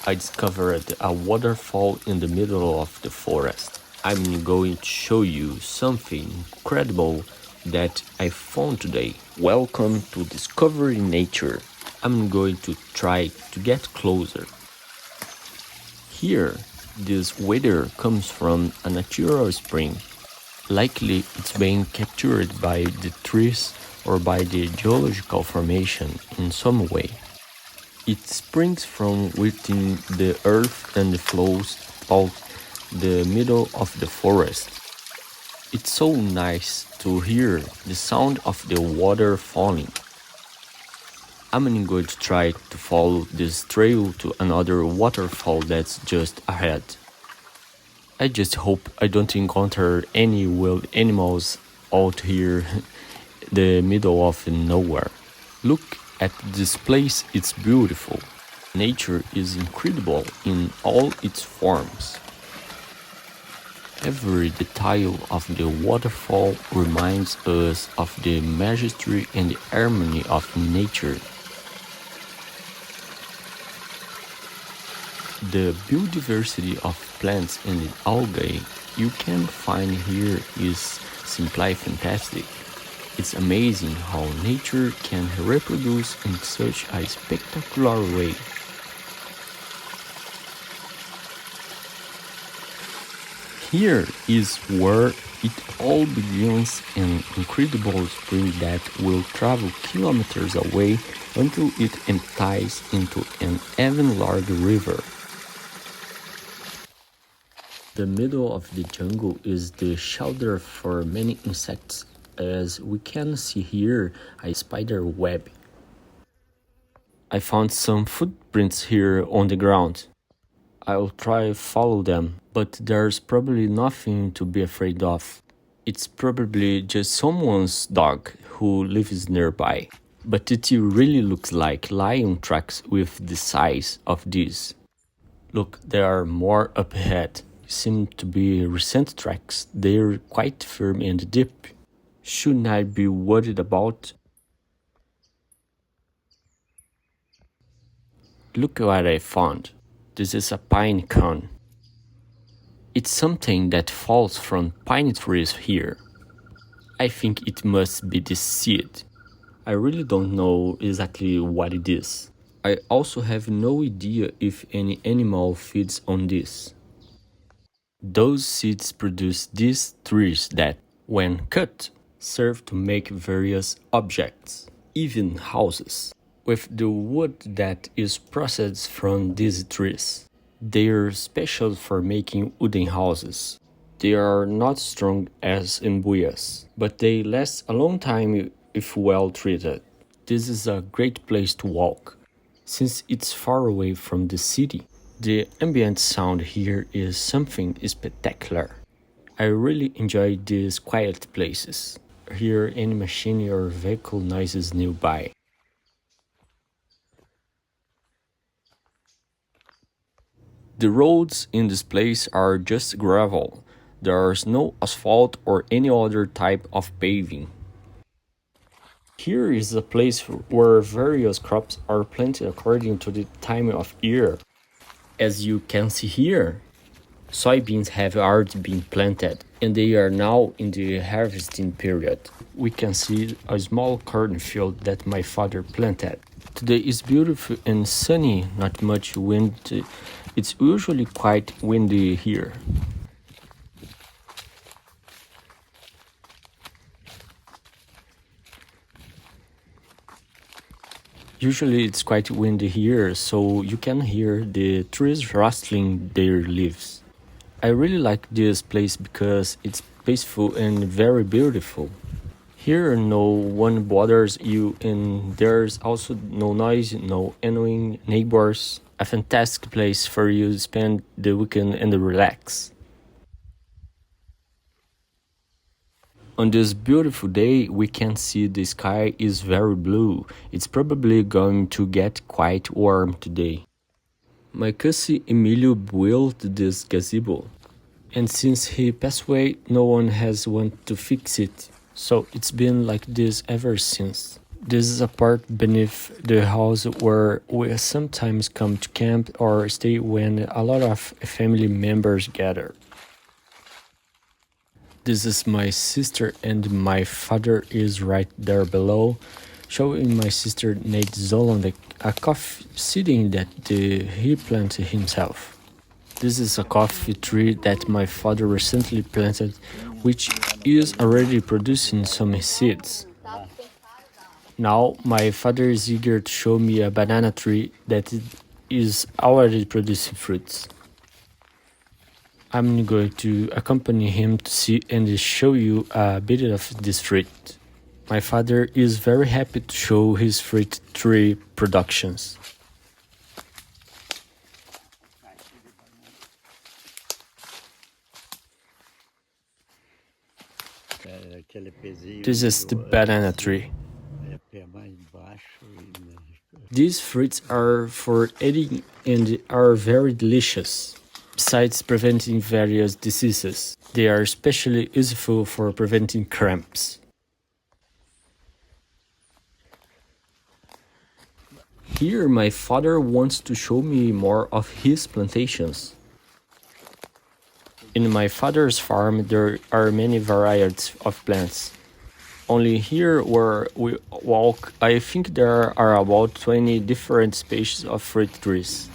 I discovered a waterfall in the middle of the forest. I'm going to show you something incredible that I found today. Welcome to Discovery Nature. I'm going to try to get closer. Here, this water comes from a natural spring. Likely it's being captured by the trees or by the geological formation in some way. It springs from within the earth and flows out the middle of the forest. It's so nice to hear the sound of the water falling. I'm going to try to follow this trail to another waterfall that's just ahead. I just hope I don't encounter any wild animals out here in the middle of nowhere. Look at this place, it's beautiful. Nature is incredible in all its forms. Every detail of the waterfall reminds us of the majesty and the harmony of nature. The biodiversity of plants and algae you can find here is simply fantastic. It's amazing how nature can reproduce in such a spectacular way. Here is where it all begins, an incredible spring that will travel kilometers away until it empties into an even larger river. The middle of the jungle is the shelter for many insects, as we can see here a spider web. I found some footprints here on the ground. I'll try to follow them, but there's probably nothing to be afraid of. It's probably just someone's dog who lives nearby. But it really looks like lion tracks with the size of these. Look, there are more up ahead. Seem to be recent tracks. They're quite firm and deep. Shouldn't I be worried about? Look what I found. This is a pine cone. It's something that falls from pine trees here. I think it must be the seed. I really don't know exactly what it is. I also have no idea if any animal feeds on this. Those seeds produce these trees that, when cut, serve to make various objects, even houses, with the wood that is processed from these trees. They are special for making wooden houses. They are not strong as embuoys, but they last a long time if well treated. This is a great place to walk, since it's far away from the city. The ambient sound here is something spectacular. I really enjoy these quiet places. Hear any machine or vehicle noises nearby. The roads in this place are just gravel. There's no asphalt or any other type of paving. Here is a place where various crops are planted according to the time of year. As you can see here, soybeans have already been planted and they are now in the harvesting period. We can see a small cornfield that my father planted. Today is beautiful and sunny, not much wind. It's usually quite windy here. Usually it's quite windy here, so you can hear the trees rustling their leaves. I really like this place because it's peaceful and very beautiful. Here no one bothers you and there's also no noise, no annoying neighbors. A fantastic place for you to spend the weekend and relax. On this beautiful day, we can see the sky is very blue. It's probably going to get quite warm today. My cousin Emilio built this gazebo, and since he passed away, no one has wanted to fix it. So it's been like this ever since. This is a part beneath the house where we sometimes come to camp or stay when a lot of family members gather. This is my sister and my father is right there below, showing my sister Nate Zolan a coffee seedling that he planted himself. This is a coffee tree that my father recently planted, which is already producing some seeds. Now my father is eager to show me a banana tree that is already producing fruits. I'm going to accompany him to see and show you a bit of this fruit. My father is very happy to show his fruit tree productions. This is the banana tree. These fruits are for eating and are very delicious. Besides preventing various diseases, they are especially useful for preventing cramps. Here my father wants to show me more of his plantations. In my father's farm there are many varieties of plants. Only here where we walk, I think there are about 20 different species of fruit trees.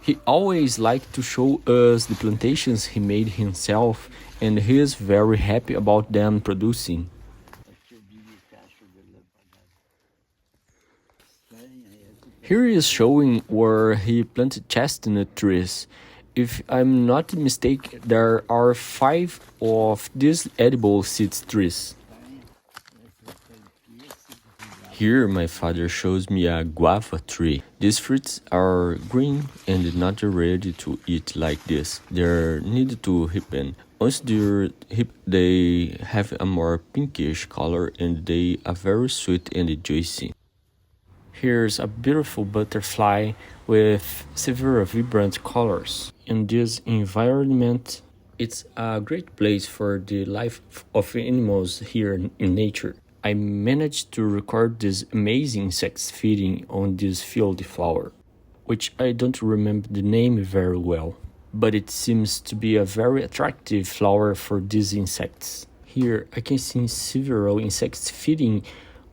He always liked to show us the plantations he made himself, and he is very happy about them producing. Here he is showing where he planted chestnut trees. If I'm not mistaken, there are 5 of these edible seed trees. Here my father shows me a guava tree. These fruits are green and not ready to eat like this. They're needed to ripen. Once they're ripe, they have a more pinkish color and they are very sweet and juicy. Here's a beautiful butterfly with several vibrant colors. In this environment, it's a great place for the life of animals here in nature. I managed to record these amazing insects feeding on this field flower, which I don't remember the name very well, but it seems to be a very attractive flower for these insects. Here I can see several insects feeding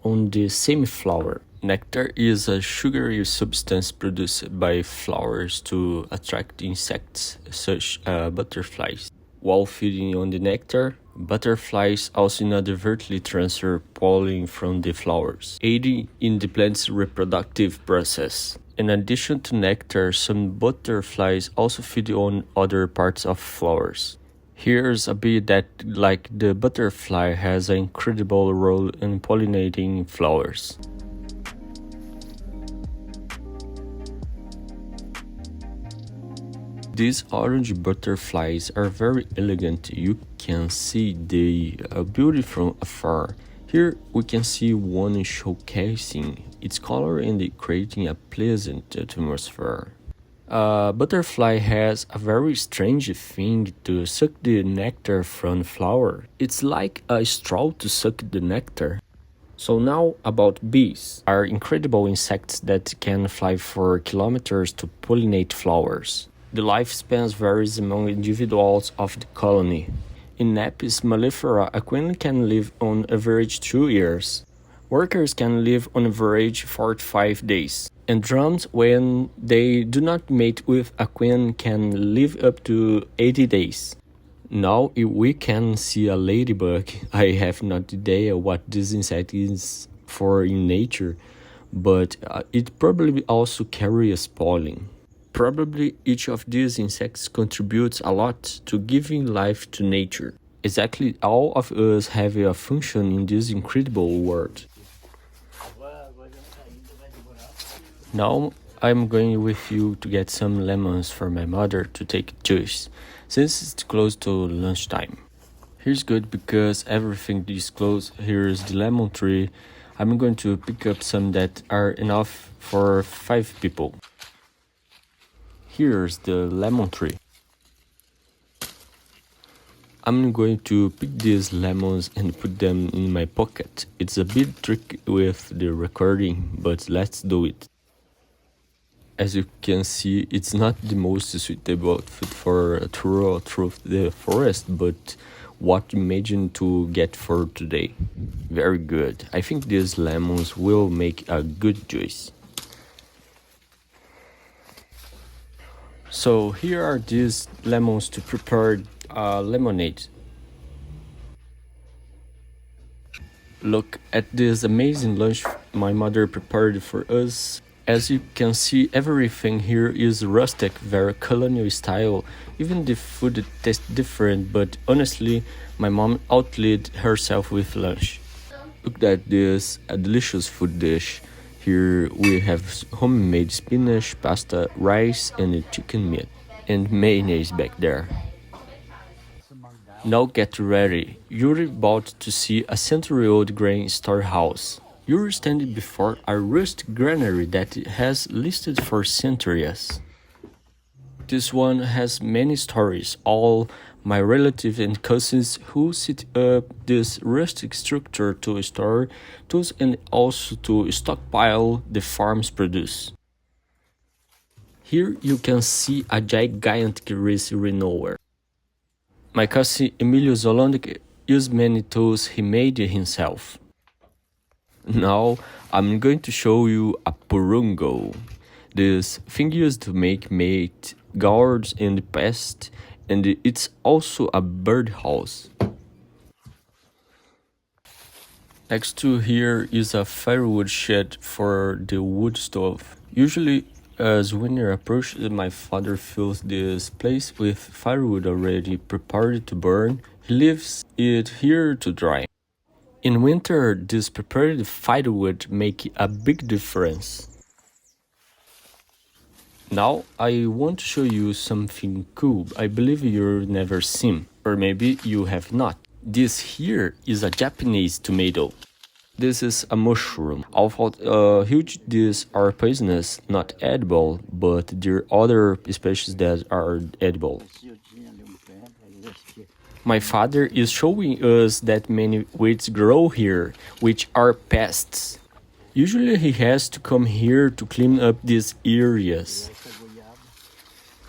on the same flower. Nectar is a sugary substance produced by flowers to attract insects such as butterflies. While feeding on the nectar, butterflies also inadvertently transfer pollen from the flowers, aiding in the plant's reproductive process. In addition to nectar, some butterflies also feed on other parts of flowers. Here's a bee that, like the butterfly, has an incredible role in pollinating flowers. These orange butterflies are very elegant. You can see the beauty from afar. Here we can see one showcasing its color and creating a pleasant atmosphere. A butterfly has a very strange thing to suck the nectar from flower. It's like a straw to suck the nectar. So now about bees are incredible insects that can fly for kilometers to pollinate flowers. The lifespan varies among individuals of the colony. In Apis mellifera, a queen can live on average 2 years. Workers can live on average 45 days. And drones, when they do not mate with a queen, can live up to 80 days. Now we can see a ladybug. I have no idea what this insect is for in nature, but it probably also carries pollen. Probably each of these insects contributes a lot to giving life to nature. Exactly all of us have a function in this incredible world. Now I'm going with you to get some lemons for my mother to take juice, since it's close to lunchtime. Here's good because everything is close. Here's the lemon tree. I'm going to pick up some that are enough for 5 people. Here's the lemon tree. I'm going to pick these lemons and put them in my pocket. It's a bit tricky with the recording, but let's do it. As you can see, it's not the most suitable outfit for a tour through the forest, but what imagine to get for today. Very good. I think these lemons will make a good juice. So here are these lemons to prepare lemonade. Look at this amazing lunch my mother prepared for us. As you can see, everything here is rustic, very colonial style. Even the food tastes different, but honestly, my mom outlived herself with lunch. Look at this, a delicious food dish. Here we have homemade spinach, pasta, rice, and a chicken meat. And mayonnaise back there. Now get ready. You're about to see a century-old grain storehouse. You're standing before a rustic granary that has lasted for centuries. This one has many stories. All my relatives and cousins who set up this rustic structure to store tools and also to stockpile the farm's produce. Here you can see a gigantic rice renower. My cousin Emilio Zolondic used many tools he made himself. Now I'm going to show you a purungo. This thing used to make meat, guards and pests, and it's also a birdhouse. Next to here is a firewood shed for the wood stove. Usually as winter approaches, my father fills this place with firewood already prepared to burn. He leaves it here to dry. In winter, this prepared firewood makes a big difference. Now, I want to show you something cool I believe you've never seen, or maybe you have not. This here is a Japanese tomato. This is a mushroom. Although huge, these are poisonous, not edible, but there are other species that are edible. My father is showing us that many weeds grow here, which are pests. Usually he has to come here to clean up these areas.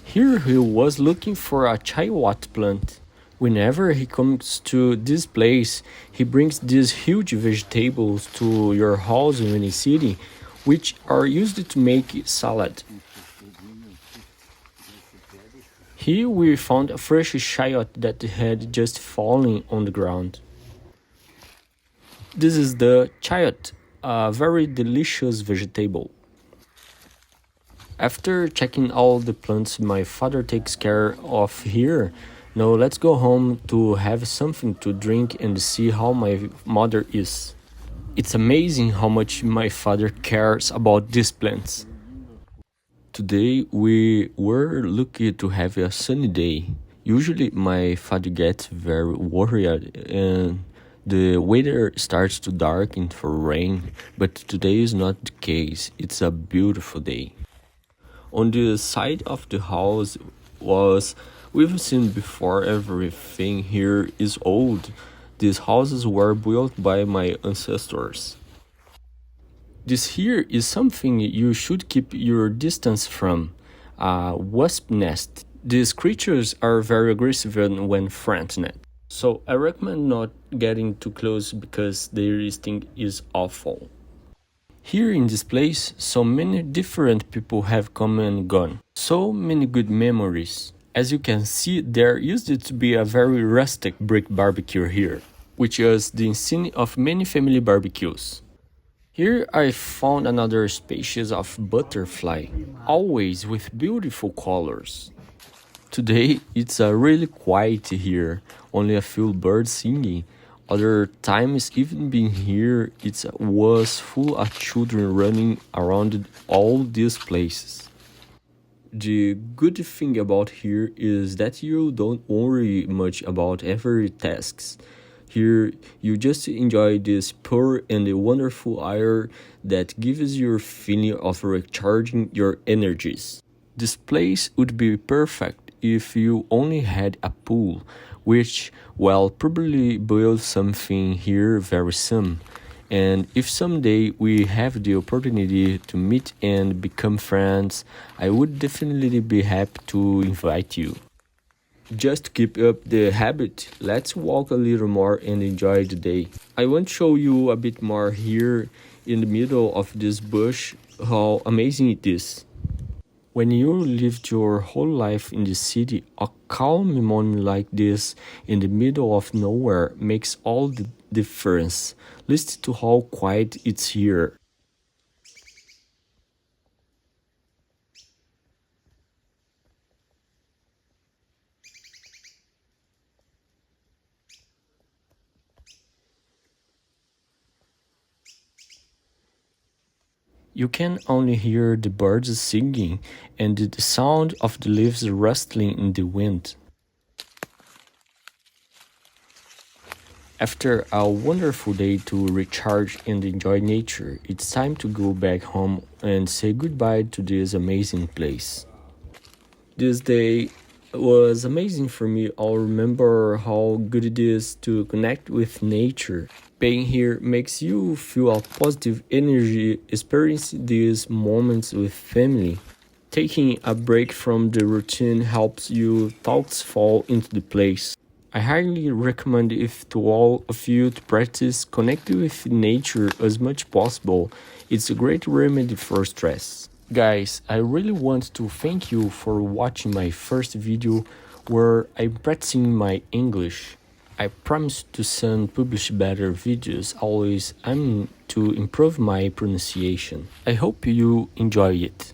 Here he was looking for a chaiwat plant. Whenever he comes to this place, he brings these huge vegetables to your house in any city, which are used to make salad. Here we found a fresh shallot that had just fallen on the ground. This is the chayot, a very delicious vegetable. After checking all the plants my father takes care of here, now let's go home to have something to drink and see how my mother is. It's amazing how much my father cares about these plants. Today we were lucky to have a sunny day. Usually my father gets very worried and the weather starts to darken for rain, but today is not the case. It's a beautiful day. On the side of the house we've seen before, everything here is old. These houses were built by my ancestors. This here is something you should keep your distance from. A wasp nest. These creatures are very aggressive when threatened. So I recommend not getting too close because their sting is awful. Here in this place, so many different people have come and gone. So many good memories. As you can see, there used to be a very rustic brick barbecue here, which was the scene of many family barbecues. Here I found another species of butterfly, always with beautiful colors. Today it's really quiet here, only a few birds singing. Other times even being here, it was full of children running around all these places. The good thing about here is that you don't worry much about every tasks. Here you just enjoy this pure and wonderful air that gives you a feeling of recharging your energies. This place would be perfect if you only had a pool which will probably build something here very soon. And if someday we have the opportunity to meet and become friends, I would definitely be happy to invite you. Just to keep up the habit, let's walk a little more and enjoy the day. I want to show you a bit more here in the middle of this bush how amazing it is. When you lived your whole life in the city, a calm moment like this in the middle of nowhere makes all the difference. Listen to how quiet it's here. You can only hear the birds singing and the sound of the leaves rustling in the wind. After a wonderful day to recharge and enjoy nature, it's time to go back home and say goodbye to this amazing place. This day was amazing for me. I'll remember how good it is to connect with nature. Being here makes you feel a positive energy, experience these moments with family. Taking a break from the routine helps your thoughts fall into the place. I highly recommend it to all of you to practice connecting with nature as much possible. It's a great remedy for stress. Guys, I really want to thank you for watching my first video where I'm practicing my English. I promise to soon publish better videos, always aiming to improve my pronunciation. I hope you enjoy it.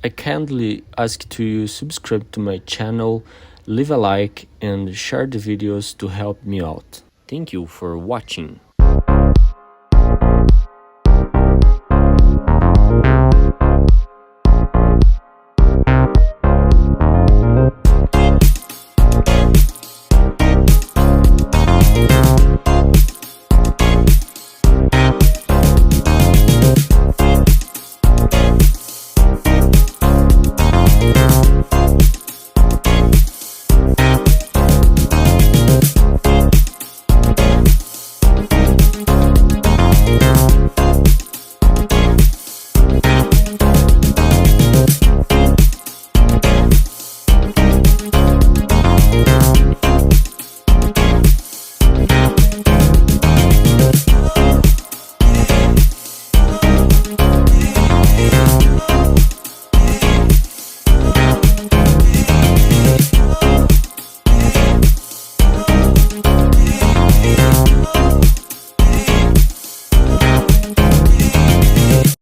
I kindly ask to you subscribe to my channel, leave a like and share the videos to help me out. Thank you for watching.